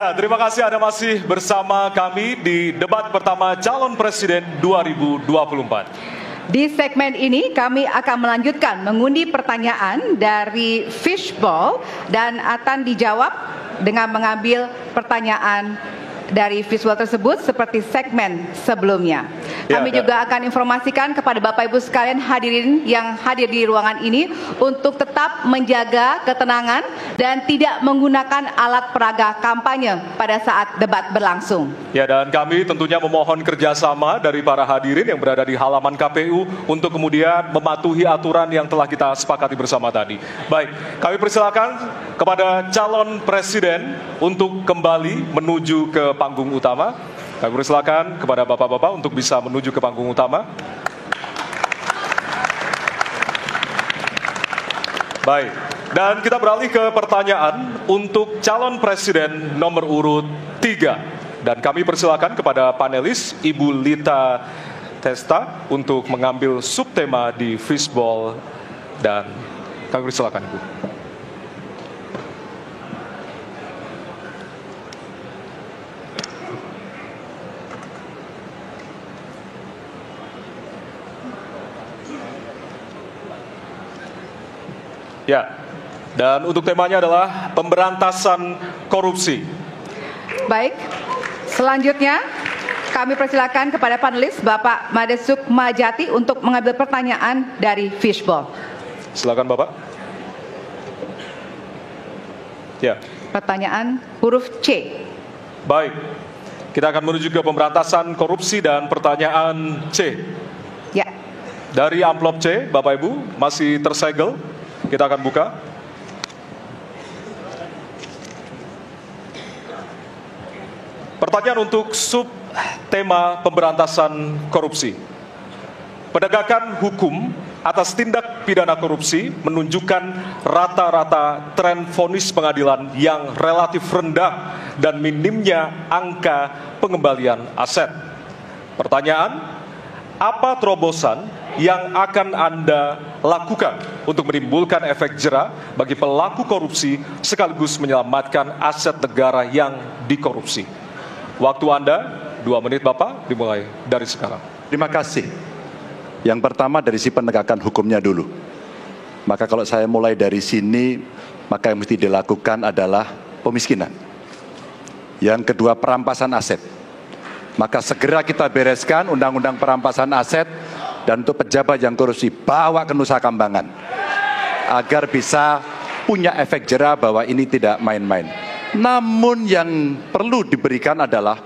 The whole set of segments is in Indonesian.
Terima kasih Anda masih bersama kami di debat pertama calon presiden 2024. Di segmen ini kami akan melanjutkan mengundi pertanyaan dari fishball dan akan dijawab dengan mengambil pertanyaan dari fishball tersebut seperti segmen sebelumnya. Kami juga akan informasikan kepada Bapak Ibu sekalian hadirin yang hadir di ruangan ini untuk tetap menjaga ketenangan dan tidak menggunakan alat peraga kampanye pada saat debat berlangsung. Ya, dan kami tentunya memohon kerjasama dari para hadirin yang berada di halaman KPU untuk kemudian mematuhi aturan yang telah kita sepakati bersama tadi. Baik, kami persilakan kepada calon presiden untuk kembali menuju ke panggung utama. Kami persilakan kepada bapak-bapak untuk bisa menuju ke panggung utama. Baik, dan kita beralih ke pertanyaan untuk calon presiden nomor urut 3. Dan kami persilakan kepada panelis Ibu Lita Testa untuk mengambil subtema di fishball, dan kami persilakan Ibu. Ya, dan untuk temanya adalah pemberantasan korupsi. Baik, selanjutnya kami persilakan kepada panelis Bapak Made Sukmajati untuk mengambil pertanyaan dari fishball. Silakan Bapak. Ya. Pertanyaan huruf C. Baik, kita akan menuju ke pemberantasan korupsi dan pertanyaan C. Ya. Dari amplop C, Bapak Ibu, masih tersegel. Kita akan buka. Pertanyaan untuk subtema pemberantasan korupsi. Penegakan hukum atas tindak pidana korupsi menunjukkan rata-rata tren vonis pengadilan yang relatif rendah dan minimnya angka pengembalian aset. Pertanyaan, apa terobosan yang akan Anda lakukan untuk menimbulkan efek jera bagi pelaku korupsi sekaligus menyelamatkan aset negara yang dikorupsi? Waktu Anda 2 menit Bapak, dimulai dari sekarang. Terima kasih. Yang pertama dari si penegakan hukumnya dulu. Maka kalau saya mulai dari sini, maka yang mesti dilakukan adalah pemiskinan. Yang kedua, perampasan aset. Maka segera kita bereskan undang-undang perampasan aset, dan untuk pejabat yang korupsi bawa ke Nusa Kambangan agar bisa punya efek jera bahwa ini tidak main-main. Namun yang perlu diberikan adalah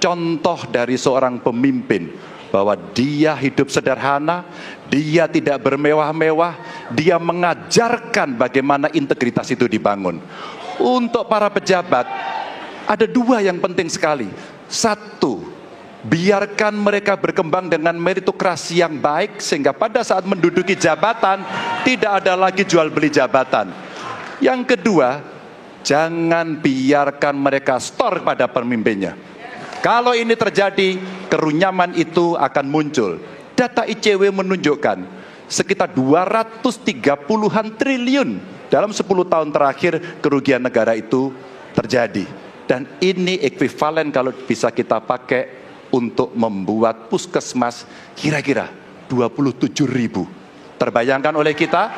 contoh dari seorang pemimpin bahwa dia hidup sederhana, dia tidak bermewah-mewah, dia mengajarkan bagaimana integritas itu dibangun. Untuk para pejabat ada 2 yang penting sekali. 1, biarkan mereka berkembang dengan meritokrasi yang baik sehingga pada saat menduduki jabatan tidak ada lagi jual beli jabatan. Yang kedua, jangan biarkan mereka store pada pemimpinnya. Kalau ini terjadi, kerunyaman itu akan muncul. Data ICW menunjukkan sekitar 230-an triliun dalam 10 tahun terakhir kerugian negara itu terjadi. Dan ini ekuivalen kalau bisa kita pakai untuk membuat puskesmas kira-kira 27.000. Terbayangkan oleh kita,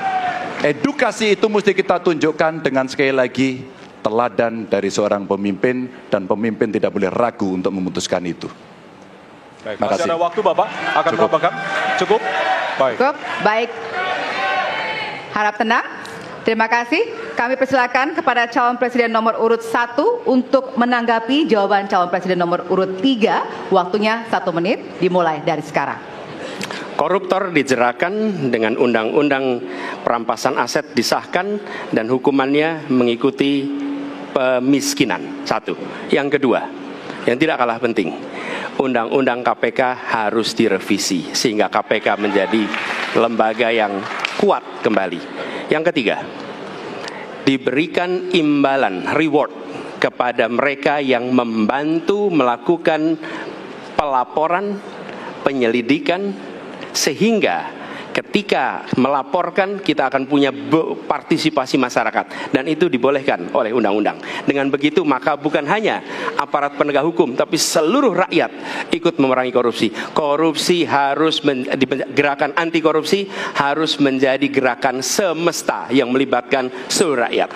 edukasi itu mesti kita tunjukkan dengan sekali lagi teladan dari seorang pemimpin, dan pemimpin tidak boleh ragu untuk memutuskan itu. Baik, masih ada waktu Bapak, akan berapa? Cukup? Baik. Cukup, baik. Harap tenang. Terima kasih. Kami persilakan kepada calon presiden nomor urut 1 untuk menanggapi jawaban calon presiden nomor urut 3. Waktunya 1 menit, dimulai dari sekarang. Koruptor dijeratkan dengan undang-undang perampasan aset disahkan dan hukumannya mengikuti pemiskinan. 1. Yang kedua, yang tidak kalah penting, undang-undang KPK harus direvisi sehingga KPK menjadi lembaga yang kuat kembali. Yang ketiga, diberikan imbalan, reward kepada mereka yang membantu melakukan pelaporan, penyelidikan, sehingga ketika ketika melaporkan kita akan punya partisipasi masyarakat, dan itu dibolehkan oleh undang-undang. Dengan begitu maka bukan hanya aparat penegak hukum, tapi seluruh rakyat ikut memerangi korupsi. Korupsi harus gerakan anti korupsi harus menjadi gerakan semesta yang melibatkan seluruh rakyat.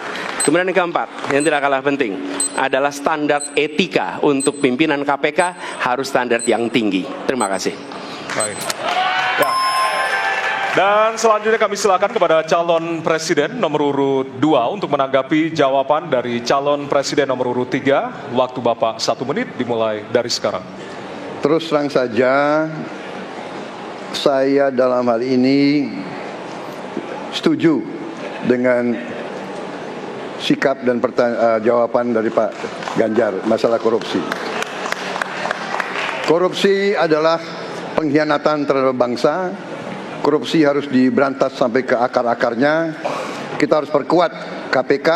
Kemudian yang keempat, yang tidak kalah penting adalah standar etika untuk pimpinan KPK harus standar yang tinggi. Terima kasih. Baik. Ya. Dan selanjutnya kami silakan kepada calon presiden nomor urut 2 untuk menanggapi jawaban dari calon presiden nomor urut 3. Waktu Bapak 1 menit dimulai dari sekarang. Terus terang saja, saya dalam hal ini setuju dengan sikap dan jawaban dari Pak Ganjar masalah korupsi. Korupsi adalah pengkhianatan terhadap bangsa. Korupsi harus diberantas sampai ke akar-akarnya. Kita harus perkuat KPK,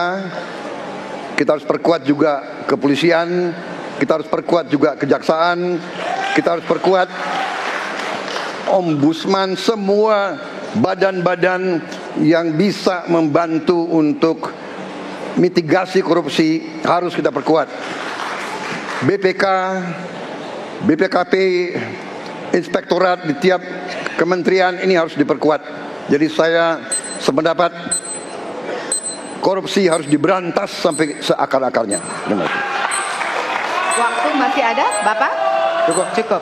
kita harus perkuat juga kepolisian, kita harus perkuat juga kejaksaan, kita harus perkuat ombudsman, semua badan-badan yang bisa membantu untuk mitigasi korupsi harus kita perkuat. BPK, BPKP, inspektorat di tiap kementerian ini harus diperkuat. Jadi saya sependapat korupsi harus diberantas sampai seakar-akarnya. Waktu masih ada, Bapak? Cukup.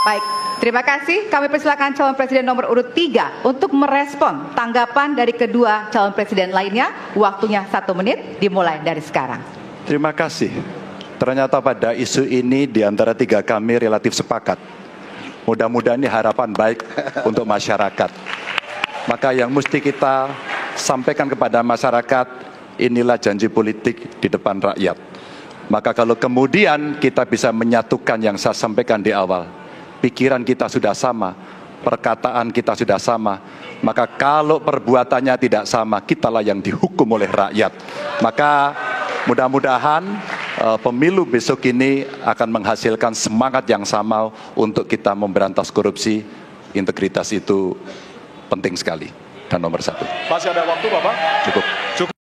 Baik, terima kasih. Kami persilakan calon presiden nomor urut 3 untuk merespon tanggapan dari kedua calon presiden lainnya. Waktunya 1 menit dimulai dari sekarang. Terima kasih. Ternyata pada isu ini di antara 3 kami relatif sepakat. Mudah-mudahan ini harapan baik untuk masyarakat. Maka yang mesti kita sampaikan kepada masyarakat, inilah janji politik di depan rakyat. Maka kalau kemudian kita bisa menyatukan yang saya sampaikan di awal, pikiran kita sudah sama, perkataan kita sudah sama, maka kalau perbuatannya tidak sama, kitalah yang dihukum oleh rakyat. Maka mudah-mudahan pemilu besok ini akan menghasilkan semangat yang sama untuk kita memberantas korupsi. Integritas itu penting sekali dan nomor 1. Masih ada waktu, Bapak? Cukup.